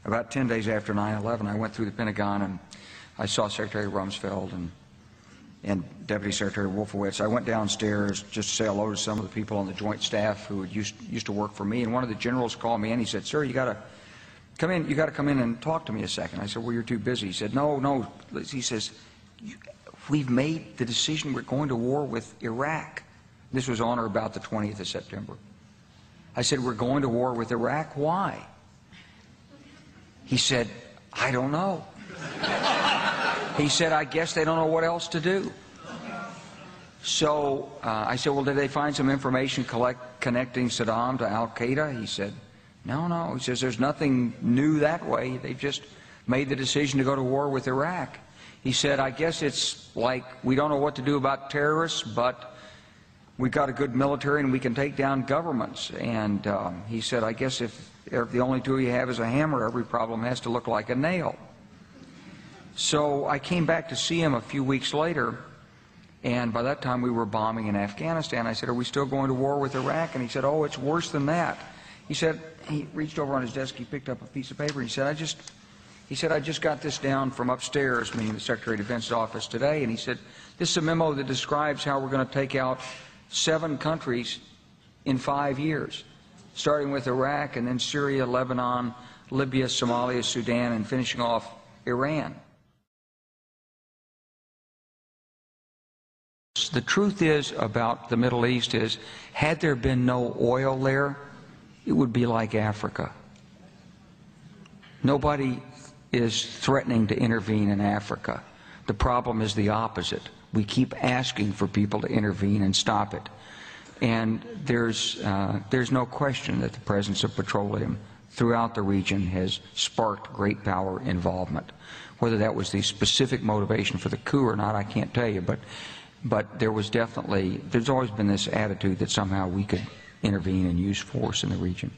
about 10 days after 9/11, I went through the Pentagon and I saw Secretary Rumsfeld and Deputy Secretary Wolfowitz. I went downstairs just to say hello to some of the people on the Joint Staff who had used to work for me, and one of the generals called me in. He said, "Sir, you got to come in. You got to come in and talk to me a second." I said, "Well, you're too busy." He said, "No." He says, "We've made the decision. We're going to war with Iraq." This was on or about the 20th of September. I said, "We're going to war with Iraq. Why?" He said, "I don't know." He said, "I guess they don't know what else to do." So I said, "Well, did they find some information connecting Saddam to Al-Qaeda?" He said, No. He says, "There's nothing new that way. They've just made the decision to go to war with Iraq." He said, "I guess it's like we don't know what to do about terrorists, but we've got a good military and we can take down governments." And he said, "I guess if the only tool you have is a hammer, every problem has to look like a nail." So I came back to see him a few weeks later, and by that time we were bombing in Afghanistan. I said, "Are we still going to war with Iraq?" And he said, "Oh, it's worse than that." He said, he reached over on his desk, he picked up a piece of paper, and he said, I just got this down from upstairs," meaning the Secretary of Defense's office, today, and he said, "This is a memo that describes how we're going to take out 7 countries in 5 years, starting with Iraq and then Syria, Lebanon, Libya, Somalia, Sudan, and finishing off Iran." The truth is about the Middle East is, had there been no oil there, it would be like Africa. Nobody is threatening to intervene in Africa. The problem is the opposite. We keep asking for people to intervene and stop it. And there's no question that the presence of petroleum throughout the region has sparked great power involvement. Whether that was the specific motivation for the coup or not, I can't tell you, but there's always been this attitude that somehow we could intervene and use force in the region.